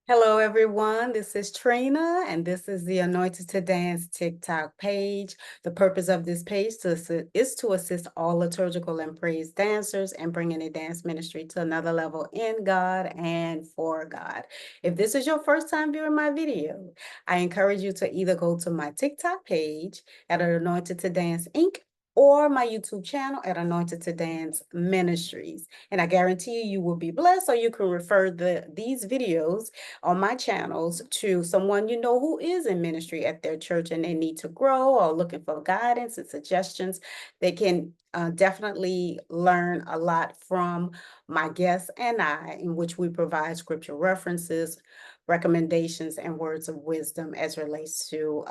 Hello, everyone. This is Trina, and this is the Anointed to Dance TikTok page. The purpose of this page is to assist all liturgical and praise dancers and bringing a dance ministry to another level in God and for God. If this is your first time viewing my video, I encourage you to either go to my TikTok page at Anointed to Dance Inc. or my YouTube channel at Anointed to Dance Ministries. And I guarantee you will be blessed, so you can refer these videos on my channels to someone you know who is in ministry at their church and they need to grow or looking for guidance and suggestions. They can definitely learn a lot from my guests and I, in which we provide scripture references, recommendations, and words of wisdom as relates to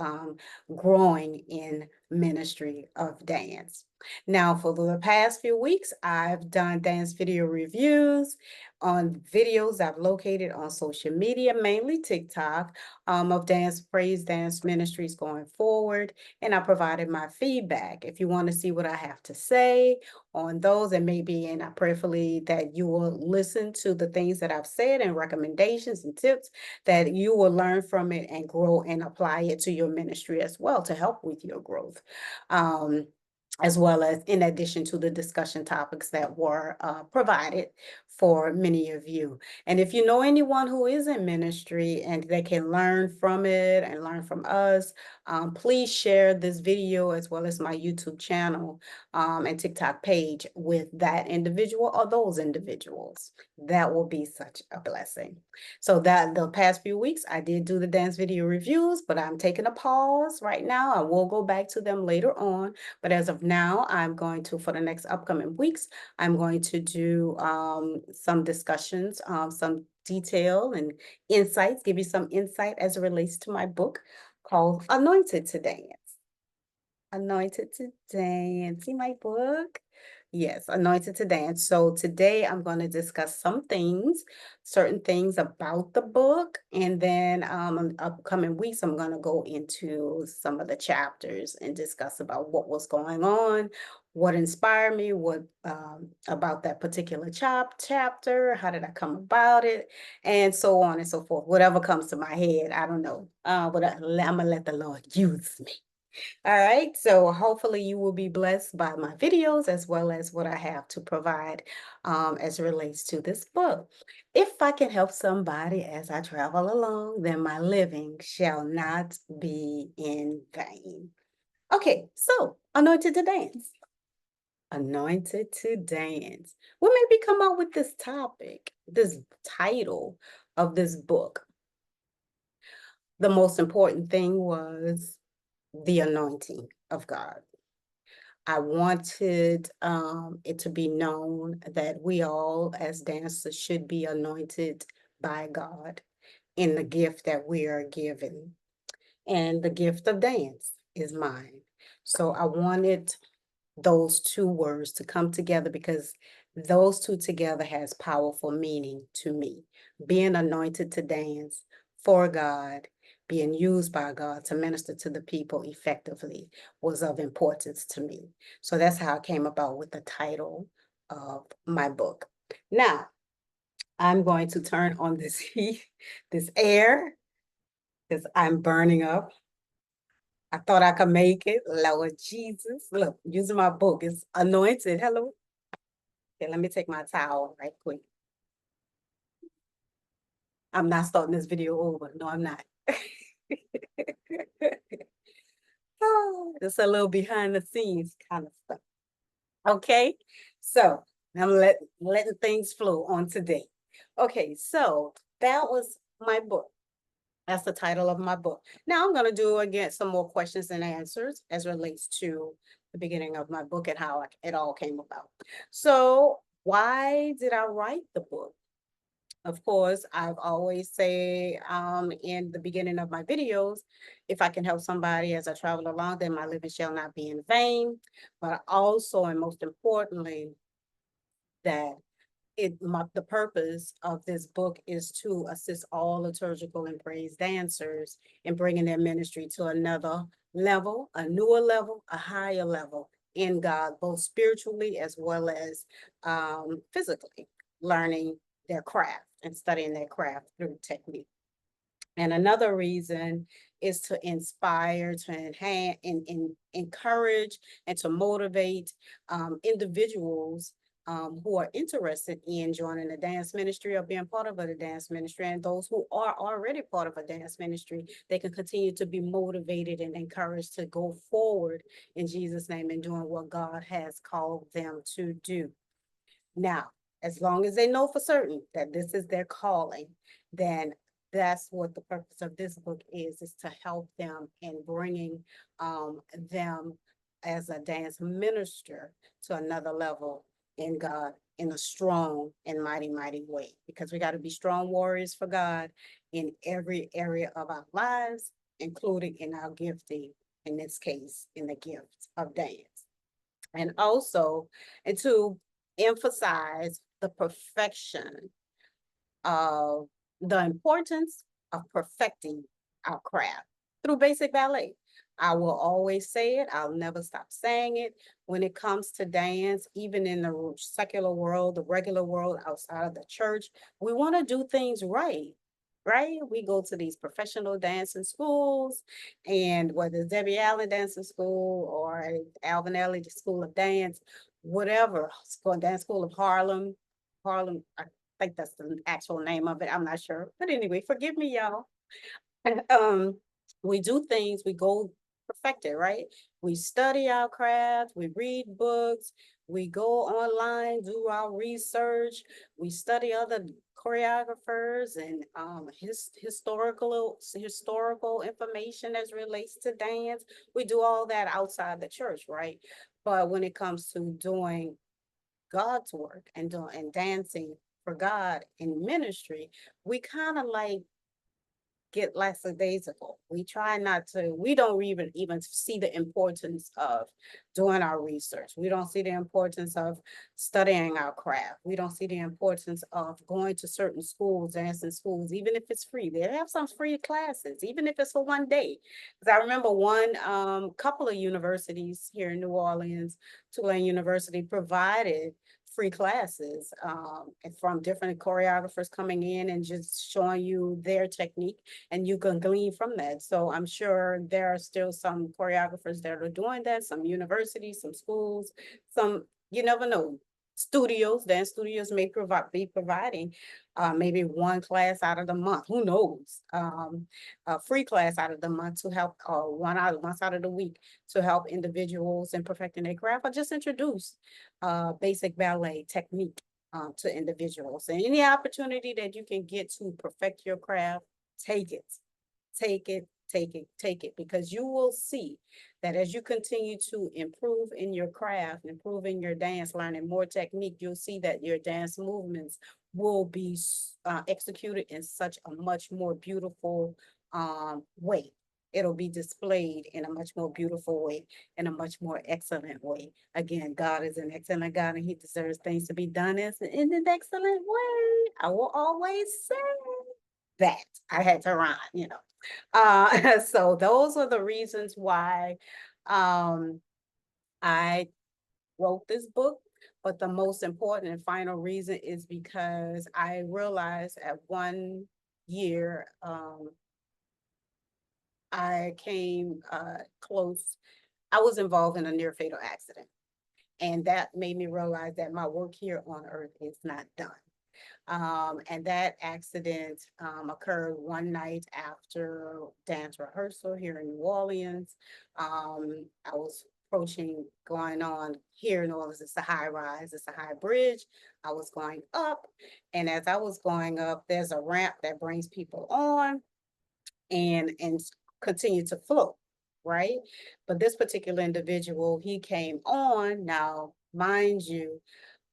growing in ministry of dance. Now, for the past few weeks, I've done dance video reviews on videos I've located on social media, mainly TikTok, of dance, praise dance ministries going forward. And I provided my feedback. If you want to see what I have to say on those, and maybe, and I prayerfully that you will listen to the things that I've said and recommendations and tips that you will learn from it and grow and apply it to your ministry as well to help with your growth. As well as in addition to the discussion topics that were provided for many of you. And if you know anyone who is in ministry and they can learn from it and learn from us, please share this video as well as my YouTube channel and TikTok page with that individual or those individuals. That will be such a blessing. So that the past few weeks, I did do the dance video reviews, but I'm taking a pause right now. I will go back to them later on. But as of now, I'm going to, for the next upcoming weeks, I'm going to do some discussions, some detail and insights, give you some insight as it relates to my book called Anointed to Dance. Anointed to Dance. See my book? Yes, Anointed to Dance. So today I'm going to discuss some things, certain things about the book, and then in upcoming weeks I'm going to go into some of the chapters and discuss about what was going on, what inspired me, what about that particular chapter, how did I come about it, and so on and so forth. Whatever comes to my head, I don't know, but I'm gonna let the Lord use me. All right, so hopefully you will be blessed by my videos as well as what I have to provide as it relates to this book. If I can help somebody as I travel along, then my living shall not be in vain. Okay, so Anointed to Dance. Anointed to Dance. What made me come up with this topic, this title of this book? The most important thing was the anointing of God. I wanted it to be known that we all, as dancers, should be anointed by God in the gift that we are given. And the gift of dance is mine. So I wanted those two words to come together because those two together has powerful meaning to me. Being anointed to dance for God, being used by God to minister to the people effectively was of importance to me. So that's how I came about with the title of my book. Now, I'm going to turn on this heat, this air, because I'm burning up. I thought I could make it. Lord Jesus. Look, using my book. It's anointed. Hello. Okay, let me take my towel right quick. I'm not starting this video over. No, I'm not. Oh, it's a little behind the scenes kind of stuff. Okay, so I'm letting things flow on today. Okay, so that was my book. That's the title of my book. Now I'm going to do again some more questions and answers as relates to the beginning of my book and how it all came about. So why did I write the book? Of course, I've always say in the beginning of my videos, if I can help somebody as I travel along, then my living shall not be in vain. But also, and most importantly, that the purpose of this book is to assist all liturgical and praise dancers in bringing their ministry to another level, a newer level, a higher level in God, both spiritually as well as physically, learning their craft and studying their craft through technique. And another reason is to inspire, to enhance, encourage, and to motivate individuals who are interested in joining the dance ministry or being part of the dance ministry. And those who are already part of a dance ministry, they can continue to be motivated and encouraged to go forward in Jesus' name and doing what God has called them to do. Now, as long as they know for certain that this is their calling, then that's what the purpose of this book is to help them in bringing them as a dance minister to another level in God in a strong and mighty, mighty way. Because we got to be strong warriors for God in every area of our lives, including in our gifting, in this case, in the gift of dance. And also, and to emphasize the perfection of the importance of perfecting our craft through basic ballet. I will always say it, I'll never stop saying it. When it comes to dance, even in the secular world, the regular world outside of the church, we want to do things right. Right? We go to these professional dancing schools, and whether it's Debbie Allen Dancing School or Alvin Ailey School of Dance, whatever, school, Dance School of Harlem, I think that's the actual name of it. I'm not sure. But anyway, forgive me, y'all. um, we do things, we go perfect it, right? We study our craft, we read books, we go online, do our research, we study other choreographers and historical information as relates to dance. We do all that outside the church, right? But when it comes to doing God's work and doing and dancing for God in ministry, we kind of like get lackadaisical. We try not to, we don't even see the importance of doing our research. We don't see the importance of studying our craft. We don't see the importance of going to certain schools, dancing schools, even if it's free. They have some free classes, even if it's for one day. Because I remember one couple of universities here in New Orleans, Tulane University provided free classes and from different choreographers coming in and just showing you their technique, and you can glean from that. So I'm sure there are still some choreographers that are doing that, some universities, some schools, some, you never know. Studios, dance studios may be providing maybe one class out of the month. Who knows? A free class out of the month to help, once out of the week to help individuals in perfecting their craft, or just introduce basic ballet technique to individuals. And any opportunity that you can get to perfect your craft, take it, take it, take it, take it, because you will see that as you continue to improve in your craft, improve in your dance, learning more technique, you'll see that your dance movements will be executed in such a much more beautiful way. It'll be displayed in a much more beautiful way, in a much more excellent way. Again, God is an excellent God, and He deserves things to be done in an excellent way. I will always say that. I had to rhyme. So those are the reasons why I wrote this book. But the most important and final reason is because I realized at 1 year, I came close. I was involved in a near fatal accident. And that made me realize that my work here on earth is not done. And that accident occurred one night after dance rehearsal here in New Orleans. I was approaching, going on here in New Orleans, it's a high rise, it's a high bridge. I was going up, and as I was going up, there's a ramp that brings people on and continue to float, right? But this particular individual, he came on. Now, mind you,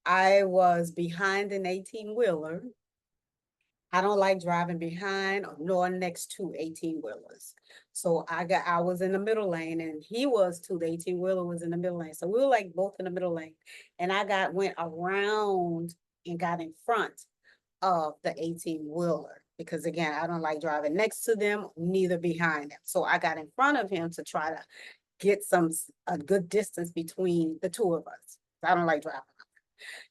I was behind an 18-wheeler. I don't like driving behind nor next to 18-wheelers. So I was in the middle lane, and he was too. The 18-wheeler was in the middle lane. So we were like both in the middle lane. And I went around and got in front of the 18-wheeler, because again, I don't like driving next to them, neither behind them. So I got in front of him to try to get a good distance between the two of us. I don't like driving.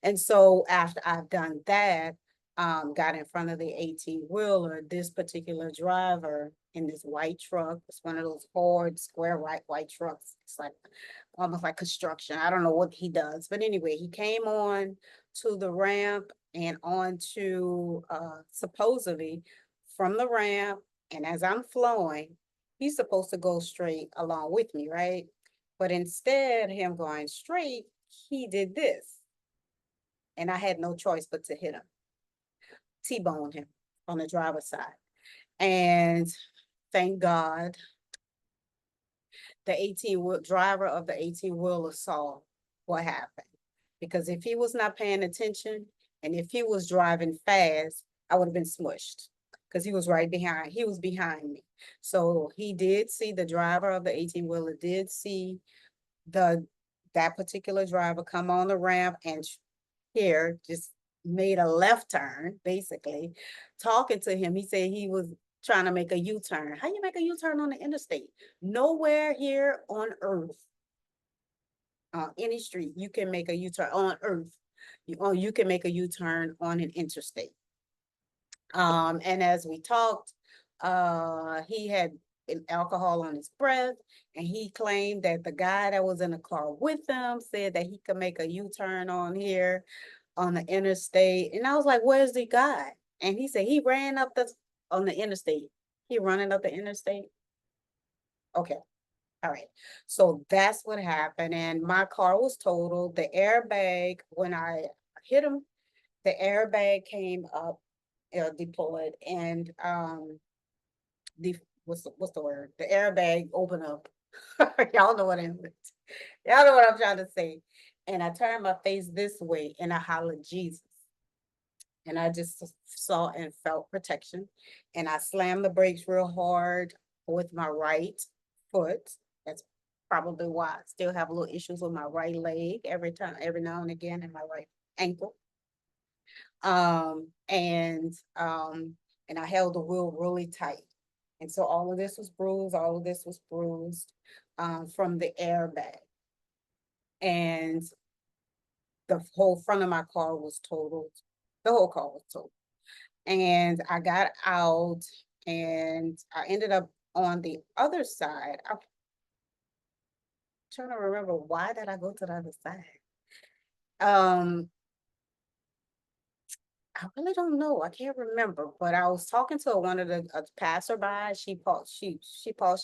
And so after I've done that, got in front of the 18-wheeler. This particular driver in this white truck, it's one of those hard square white trucks. It's like almost like construction. I don't know what he does, but anyway, he came on to the ramp and onto supposedly from the ramp. And as I'm flowing, he's supposed to go straight along with me, right? But instead, him going straight, he did this. And I had no choice but to hit him, T-bone him on the driver's side. And thank God the 18 driver of the 18-wheeler saw what happened. Because if he was not paying attention and if he was driving fast, I would have been smushed because he was right behind. He was behind me. So he did see, the driver of the 18-wheeler did see the that particular driver come on the ramp and here just made a left turn, basically. Talking to him, he said he was trying to make a U-turn. How you make a U-turn on the interstate? Nowhere here on earth, any street, you can make a U-turn on earth. You can make a U-turn on an interstate. And as we talked, he had alcohol on his breath, and he claimed that the guy that was in the car with him said that he could make a U-turn on here on the interstate. And I was like, where's the guy? And he said he ran up on the interstate. He running up the interstate. Okay. All right. So that's what happened. And my car was totaled. The airbag, when I hit him, the airbag came up, deployed, and the what's the word? The airbag opened up. Y'all know what I mean. Y'all know what I'm trying to say. And I turned my face this way and I hollered Jesus. And I just saw and felt protection. And I slammed the brakes real hard with my right foot. That's probably why I still have a little issues with my right leg every now and again, and my right ankle. Um, and um, and I held the wheel really tight. And so all of this was bruised, from the airbag. And the whole front of my car was totaled. The whole car was totaled. And I got out and I ended up on the other side. I'm trying to remember, why did I go to the other side? Um, I really don't know. I can't remember, but I was talking to one of the passerby. She paused. She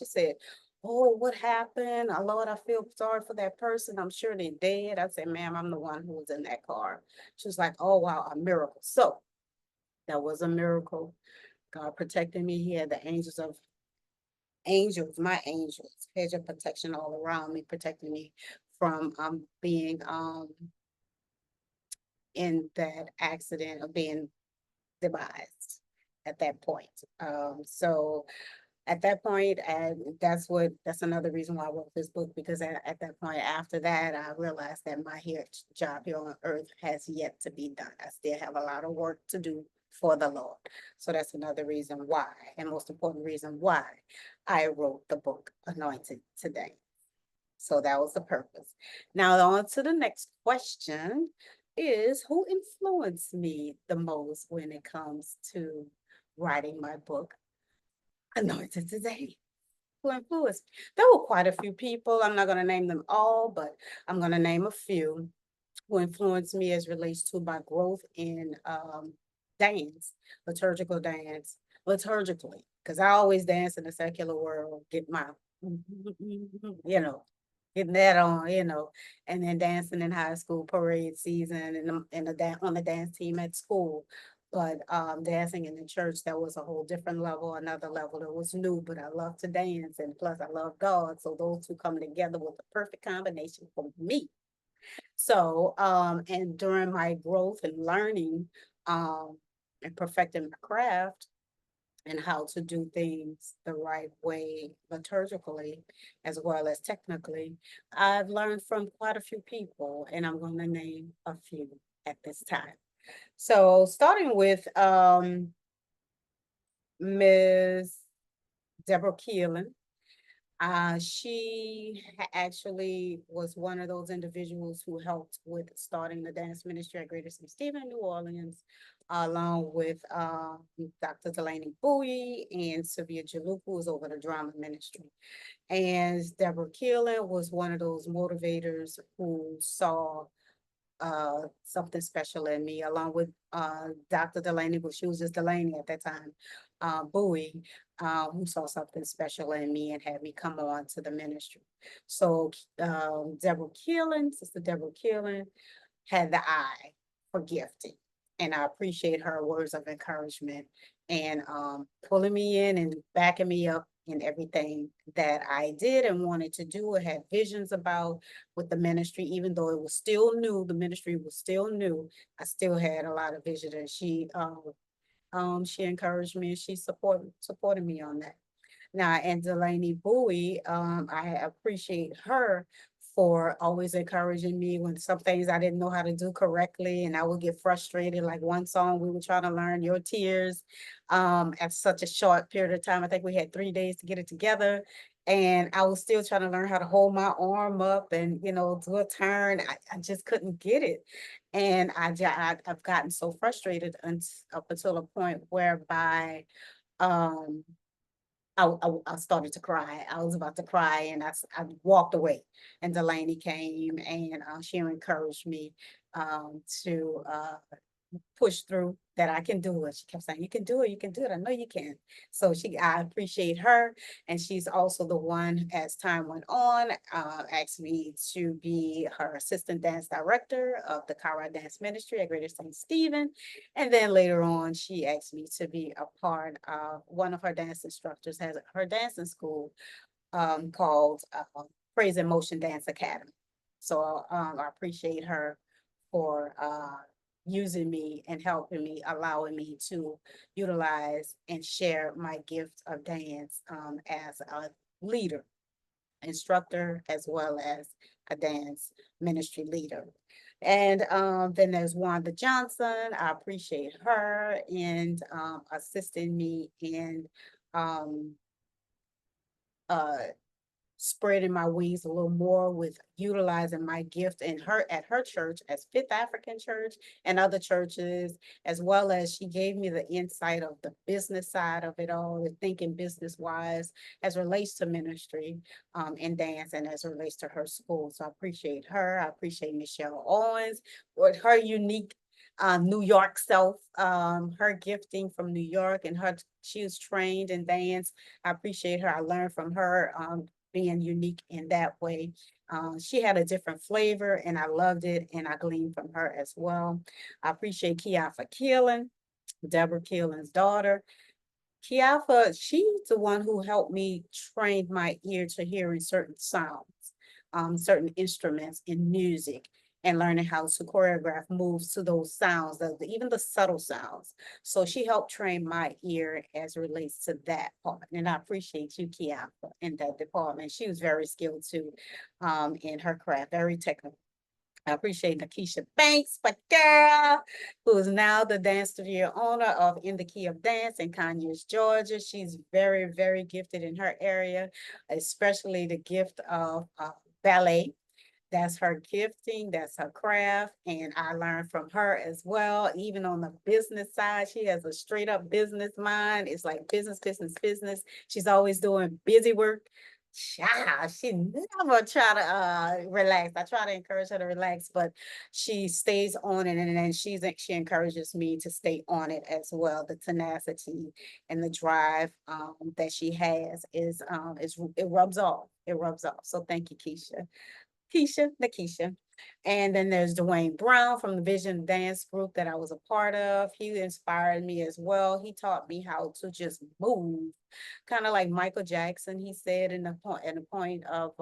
said, "Oh, what happened? Oh, Lord, I feel sorry for that person. I'm sure they're dead." I said, "Ma'am, I'm the one who was in that car." She was like, "Oh, wow, a miracle." So that was a miracle. God protected me. He had the my angels, hedge of protection all around me, protecting me from being in that accident of being demised at that point. So at that point, and that's another reason why I wrote this book, because at that point, after that, I realized that my job here on earth has yet to be done. I still have a lot of work to do for the Lord. So that's another reason why, and most important reason why I wrote the book Anointed To Dance. So that was the purpose. Now on to the next question is, who influenced me the most when it comes to writing my book Anointed To Dance? Who influenced me? There were quite a few people. I'm not going to name them all, but I'm going to name a few who influenced me as relates to my growth in dance, liturgical dance, liturgically, because I always dance in the secular world, get my, you know, getting that on, and then dancing in high school parade season and on the dance team at school. But dancing in the church, that was a whole different level, another level that was new, but I love to dance, and plus I love God. So those two come together with the perfect combination for me. So, and during my growth and learning, and perfecting my craft and how to do things the right way liturgically as well as technically, I've learned from quite a few people, and I'm going to name a few at this time. So, starting with Ms. Deborah Keelan. She actually was one of those individuals who helped with starting the dance ministry at Greater St. Stephen in New Orleans. along with Dr. Delaney Bowie and Sylvia Jalupu, who's over the drama ministry. And Deborah Keelan was one of those motivators who saw something special in me, along with Dr. Delaney, but she was just Delaney at that time, Bowie, who saw something special in me and had me come on to the ministry. So Deborah Keelan, Sister Deborah Keelan, had the eye for gifting. And I appreciate her words of encouragement and pulling me in and backing me up in everything that I did and wanted to do or had visions about with the ministry, even though it was still new, the ministry was still new. I still had a lot of vision, and she encouraged me and she supported me on that. Now, and Delaney Bowie, I appreciate her for always encouraging me when some things I didn't know how to do correctly, and I would get frustrated. Like one song we were trying to learn, Your Tears, at such a short period of time. I think we had 3 days to get it together. And I was still trying to learn how to hold my arm up and, do a turn. I just couldn't get it. And I've gotten so frustrated up until a point whereby, um, I started to cry. I was about to cry, and I walked away. And Delaney came, and she encouraged me to push through, that I can do it. She kept saying, "You can do it, you can do it. I know you can." So I appreciate her. And she's also the one, as time went on, asked me to be her assistant dance director of the Kara Dance Ministry at Greater St. Stephen. And then later on, she asked me to be a part of one of her dance instructors, has her dancing school called Praise and Motion Dance Academy. So I appreciate her for using me and helping me, allowing me to utilize and share my gift of dance as a leader, instructor, as well as a dance ministry leader. And then there's Wanda Johnson. I appreciate her in assisting me in um, uh, spreading my wings a little more with utilizing my gift in her at her church as Fifth African Church and other churches, as well as she gave me the insight of the business side of it all, the thinking business wise as relates to ministry and dance, and as it relates to her school. So I appreciate her. I appreciate Michelle Owens with her unique New York self, her gifting from New York, and she was trained in dance. I appreciate her. I learned from her being unique in that way. She had a different flavor, and I loved it, and I gleaned from her as well. I appreciate Kiafa Keelan, Deborah Keelan's daughter. Kiafa, she's the one who helped me train my ear to hearing certain sounds, certain instruments in music, and learning how to choreograph moves to those sounds, even the subtle sounds. So she helped train my ear as it relates to that part. And I appreciate you, Kiafa, in that department. She was very skilled too, in her craft, very technical. I appreciate Nakisha Banks, my girl, who is now the dance studio owner of In the Key of Dance in Conyers, Georgia. She's very, very gifted in her area, especially the gift of ballet. That's her gifting, that's her craft, and I learned from her as well. Even on the business side, she has a straight up business mind. It's like business, business, business. She's always doing busy work. Child, she never try to relax. I try to encourage her to relax, but she stays on it, and then she encourages me to stay on it as well. The tenacity and the drive that she has is it rubs off. It rubs off. So thank you, Nakisha. And then there's Dwayne Brown from the Vision Dance Group that I was a part of. He inspired me as well. He taught me how to just move, kind of like Michael Jackson. He said in the point of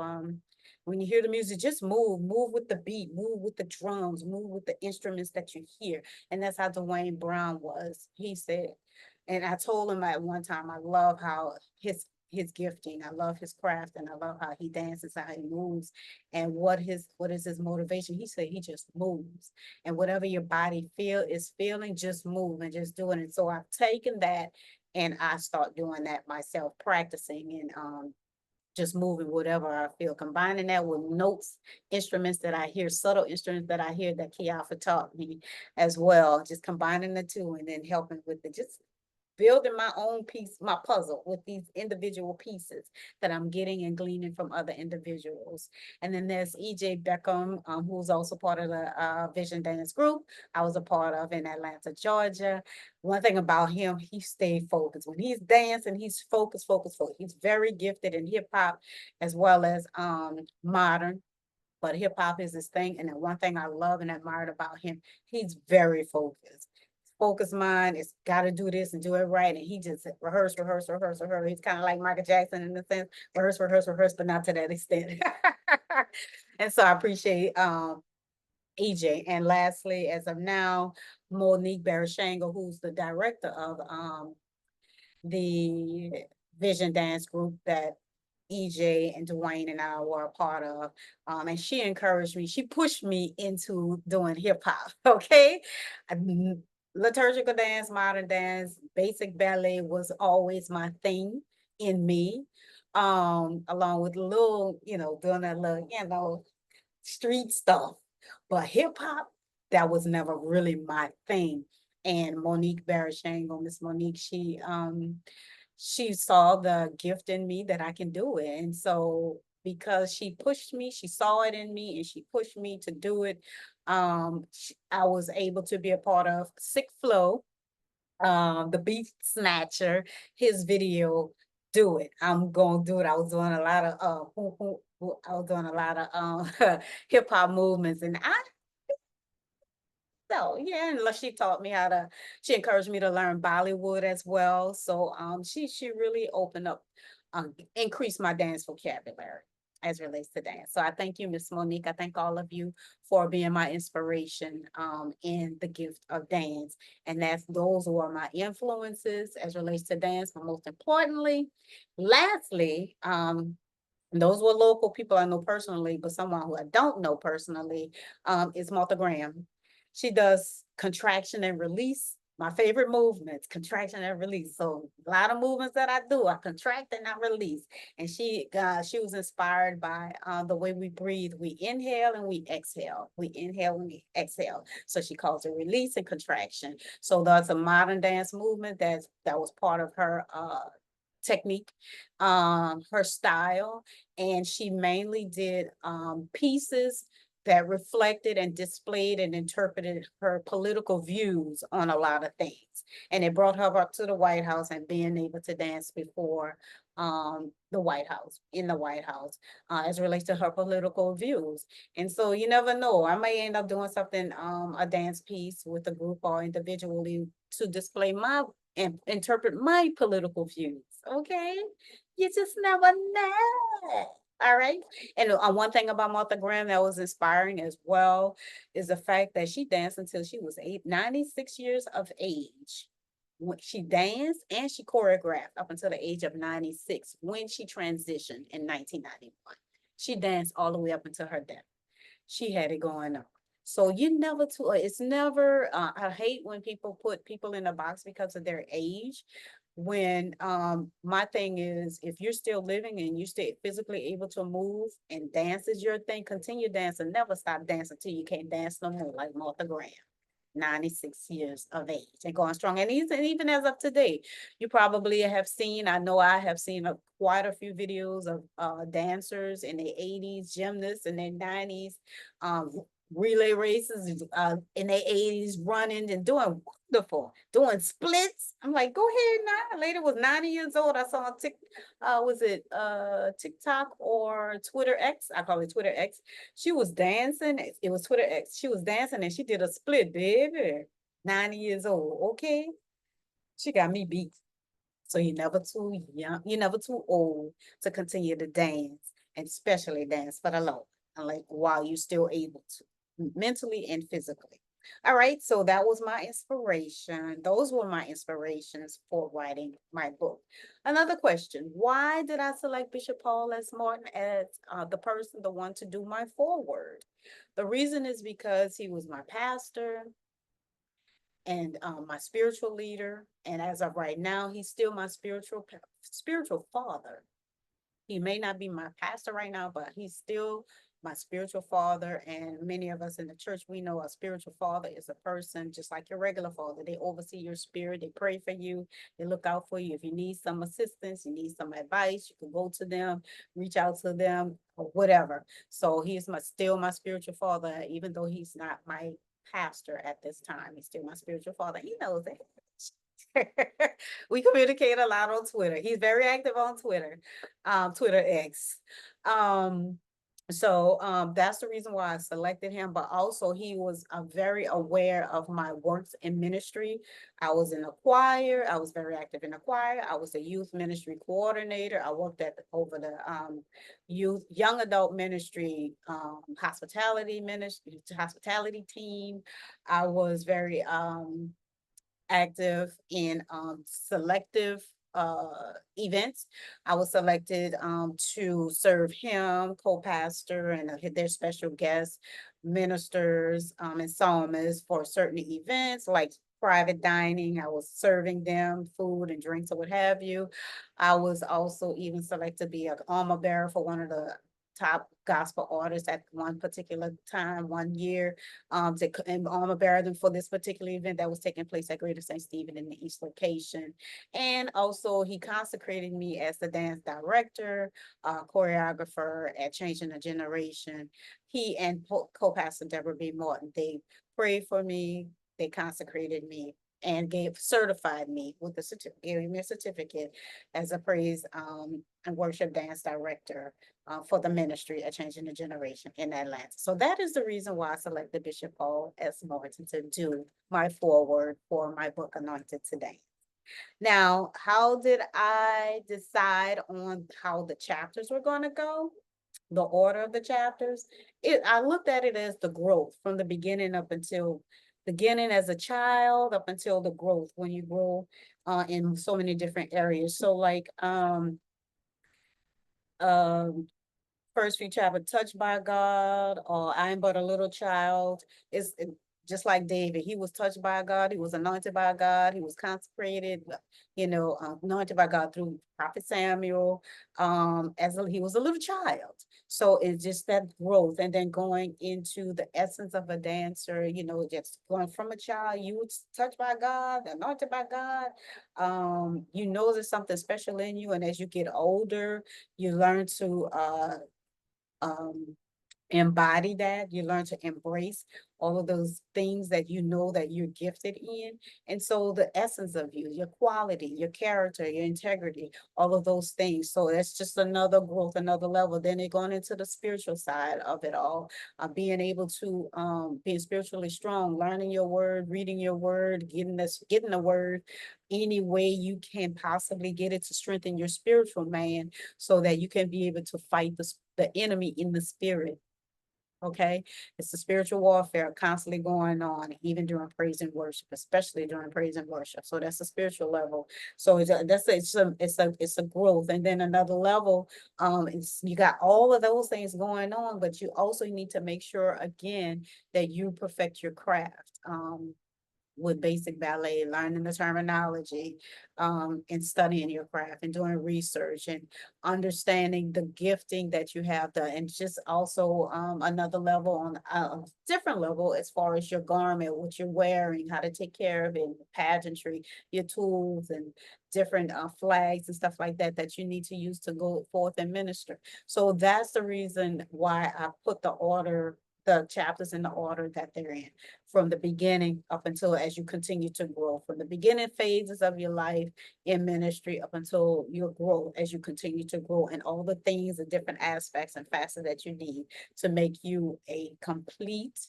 when you hear the music, just move with the beat, move with the drums, move with the instruments that you hear. And that's how Dwayne Brown was. He said, and I told him at one time, I love how his gifting. I love his craft, and I love how he dances, how he moves, and what is his motivation. He said he just moves, and whatever your body is feeling, just move and just doing it. So I've taken that, and I start doing that myself, practicing, and just moving whatever I feel, combining that with notes, instruments that I hear, subtle instruments that I hear that Key Alpha taught me as well, just combining the two and then helping with it, just building my own piece, my puzzle with these individual pieces that I'm getting and gleaning from other individuals. And then there's EJ Beckham, who's also part of the Vision Dance group I was a part of in Atlanta, Georgia. One thing about him, he stayed focused. When he's dancing, he's focused, focused, focused. He's very gifted in hip hop as well as modern, but hip hop is his thing. And the one thing I love and admired about him, he's very focused. Focused mind, it's got to do this and do it right. And he just rehearse, rehearse, rehearse, rehearse. He's kind of like Michael Jackson in the sense, rehearse, rehearse, rehearse, but not to that extent. And so I appreciate EJ. And lastly, as of now, Monique Barashango, who's the director of the Vision Dance group that EJ and Dwayne and I were a part of. And she encouraged me, she pushed me into doing hip hop. Okay. Liturgical dance, modern dance, basic ballet was always my thing in me. Along with little, doing that little, street stuff. But hip hop, that was never really my thing. And Monique Barashango, Miss Monique, she saw the gift in me that I can do it. And so because she pushed me, she saw it in me and she pushed me to do it. I was able to be a part of Sick Flow, the Beat Snatcher, his video, Do It. I'm gonna do it. I was doing a lot of I was doing a lot of hip hop movements and I so yeah, and she taught me how to. She encouraged me to learn Bollywood as well. So she really opened up, increased my dance vocabulary as relates to dance. So I thank you, Miss Monique. I thank all of you for being my inspiration in the gift of dance, and those who are my influences as relates to dance. But most importantly, lastly, those were local people I know personally, but someone who I don't know personally is Martha Graham. She does contraction and release. My favorite movements, contraction and release. So a lot of movements that I do, I contract and I release. And she was inspired by the way we breathe. We inhale and we exhale. We inhale and we exhale. So she calls it release and contraction. So that's a modern dance movement that was part of her technique, her style, and she mainly did pieces that reflected and displayed and interpreted her political views on a lot of things. And it brought her up to the White House and being able to dance before the White House, in the White House, as it relates to her political views. And so you never know, I may end up doing something, a dance piece with a group or individually to display my and interpret my political views. Okay, you just never know. All right. And one thing about Martha Graham that was inspiring as well is the fact that she danced until she was 96 years of age. When she danced and she choreographed up until the age of 96 when she transitioned in 1991. She danced all the way up until her death. She had it going on. So you never to it's never I hate when people put people in a box because of their age. When my thing is if you're still living and you stay physically able to move and dance is your thing, continue dancing, never stop dancing till you can't dance no more, like Martha Graham. 96 years of age and going strong. And even as of today, you probably have seen, I know I have seen quite a few videos of dancers in the 80s, gymnasts in their 90s, relay races in their 80s, running and doing wonderful, doing splits. I'm like, go ahead now. Lady was 90 years old. I saw on was it TikTok or Twitter X? I call it Twitter X. She was dancing. It was Twitter X. She was dancing and she did a split, baby. 90 years old. Okay. She got me beat. So you're never too young, you're never too old to continue to dance, and especially dance for the Lord, and like while you're still able to, mentally and physically. All right, so that was my inspiration. Those were my inspirations for writing my book. Another question: why did I select Bishop Paul S. Martin as the one to do my foreword? The reason is because he was my pastor and my spiritual leader. And as of right now, he's still my spiritual father. He may not be my pastor right now, but he's still my spiritual father. And many of us in the church, we know a spiritual father is a person just like your regular father. They oversee your spirit, they pray for you, they look out for you. If you need some assistance, you need some advice, you can go to them, reach out to them, or whatever. So he's still my spiritual father, even though he's not my pastor at this time. He's still my spiritual father. He knows it. We communicate a lot on Twitter. He's very active on Twitter, Twitter X. Um, that's the reason why I selected him, but also he was very aware of my works in ministry. I was in a choir, I was very active in a choir, I was a youth ministry coordinator, I worked at over the youth young adult ministry hospitality team. I was very active in selective events. I was selected to serve him, co-pastor, and their special guests, ministers, and psalmists for certain events like private dining. I was serving them food and drinks or what have you. I was also even selected to be an armor bearer for one of the top gospel artists at one particular time, one year, and armor bearer them for this particular event that was taking place at Greater St. Stephen in the East location. And also he consecrated me as the dance director, choreographer at Changing the Generation. He and co-pastor Deborah B. Morton, they prayed for me, they consecrated me, and certified me with a certificate, gave me a certificate as a praise and worship dance director for the ministry at Changing the Generation in Atlanta. So that is the reason why I selected Bishop Paul S. Morton to do my foreword for my book, Anointed To Dance. Now, how did I decide on how the chapters were going to go? The order of the chapters? I looked at it as the growth from the beginning up until beginning as a child up until the growth when you grow in so many different areas. So like um first few chapters, touched by God, or I am but a little child. Just like David, he was touched by God, he was anointed by God, he was consecrated, anointed by God through Prophet Samuel, he was a little child. So it's just that growth, and then going into the essence of a dancer, just going from a child, you was touched by God, anointed by God. There's something special in you, and as you get older, you learn to um, embody that. You learn to embrace all of those things that you know that you're gifted in. And so the essence of you, your quality, your character, your integrity, all of those things. So that's just another growth, another level. Then they're going into the spiritual side of it all, being able to being spiritually strong, learning your word, reading your word, getting the word any way you can possibly get it to strengthen your spiritual man so that you can be able to fight the enemy in the spirit. Okay, it's the spiritual warfare constantly going on, even during praise and worship, especially during praise and worship. So that's a spiritual level. So it's a growth, and then another level. You got all of those things going on, but you also need to make sure again that you perfect your craft. With basic ballet, learning the terminology, and studying your craft and doing research and understanding the gifting that you have and just also another level on a different level as far as your garment, what you're wearing, how to take care of it, pageantry, your tools and different flags and stuff like that that you need to use to go forth and minister. So that's the reason why I put the chapters in the order that they're in, from the beginning up until as you continue to grow, from the beginning phases of your life in ministry up until your growth as you continue to grow, and all the things and different aspects and facets that you need to make you a complete,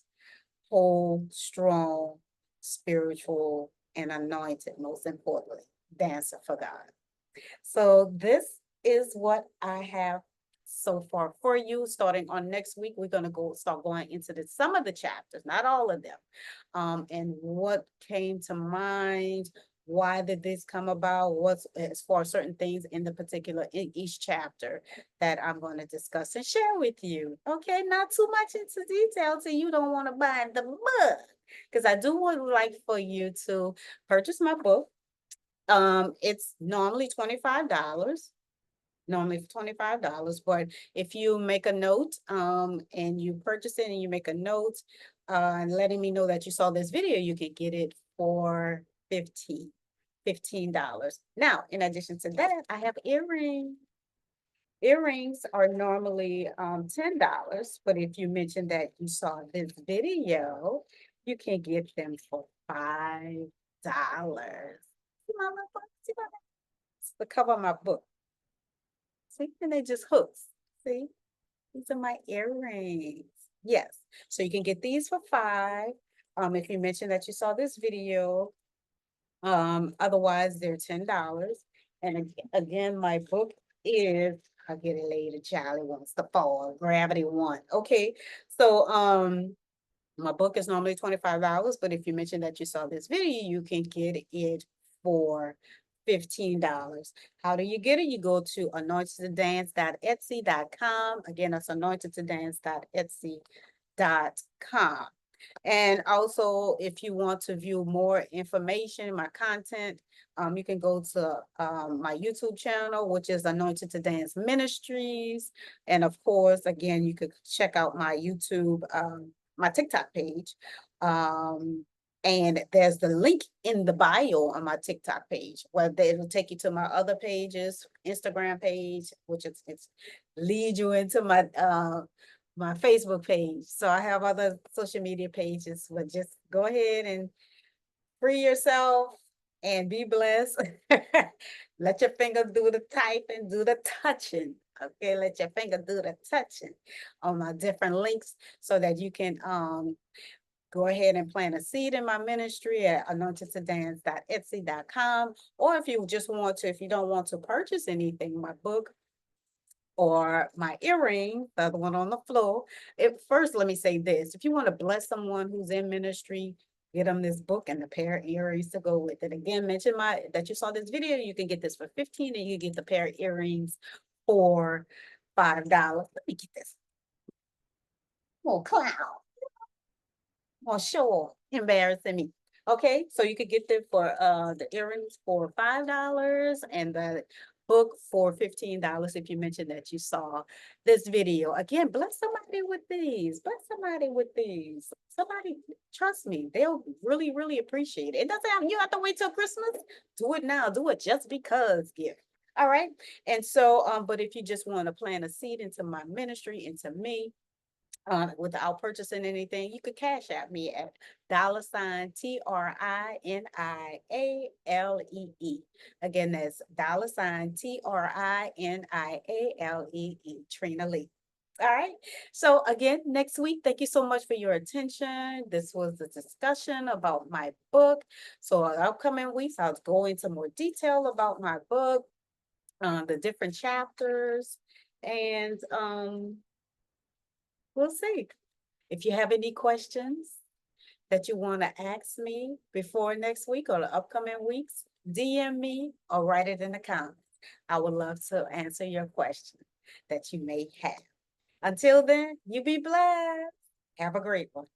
whole, strong, spiritual, and anointed, most importantly, dancer for God. So this is what I have so far for you. Starting on next week, we're going to start going into some of the chapters, not all of them, and what came to mind. Why did this come about? What's as far as certain things in each chapter that I'm going to discuss and share with you. Okay, not too much into detail so you don't want to buy the book, because I do would like for you to purchase my book. It's normally $25. normally for $25. But if you make a note, and you purchase it and you make a note, and letting me know that you saw this video, you could get it for 15 $15. Now, in addition to that, I have earrings. Earrings are normally $10, but if you mention that you saw this video, you can get them for $5. See my little book? See my, it's the cover of my book. See, and they just hooks. See, these are my earrings. Yes, so you can get these for 5. If you mention that you saw this video, otherwise they're $10. And again, my book is, I'll get it later, Charlie wants to fall, Gravity 1. Okay, so my book is normally $25, but if you mention that you saw this video, you can get it for $15. How do you get it? You go to anointedtodance.etsy.com. Again, that's anointedtodance.etsy.com. And also, if you want to view more information, my content, you can go to my YouTube channel, which is Anointed to Dance Ministries. And of course, again, you could check out my YouTube, my TikTok page. And there's the link in the bio on my TikTok page, where it will take you to my other pages, Instagram page, which it's lead you into my Facebook page. So I have other social media pages, but just go ahead and free yourself and be blessed. Let your finger do the typing, do the touching. Okay, let your finger do the touching on my different links so that you can go ahead and plant a seed in my ministry at anointedtodance.etsy.com. Or if you just want to, if you don't want to purchase anything, my book or my earring, the other one on the floor. First, let me say this. If you want to bless someone who's in ministry, get them this book and a pair of earrings to go with it. Again, mention that you saw this video, you can get this for 15 and you get the pair of earrings for $5. Let me get this. Oh, clown. Oh, sure. Embarrassing me. Okay, so you could get them for the earrings for $5 and the book for $15 if you mention that you saw this video. Again, bless somebody with these. Bless somebody with these. Somebody, trust me, they'll really, really appreciate it. It doesn't have, you have to wait till Christmas. Do it now. Do it just because gift. All right. And so, but if you just want to plant a seed into my ministry, into me, without purchasing anything, you could cash at me at $ TriniaLee. Again, that's $TriniaLee, Trina Lee. All right. So again, next week, thank you so much for your attention. This was the discussion about my book. So upcoming weeks, I'll go into more detail about my book, the different chapters, and we'll see. If you have any questions that you want to ask me before next week or the upcoming weeks, DM me or write it in the comments. I would love to answer your question that you may have. Until then, you be blessed. Have a great one.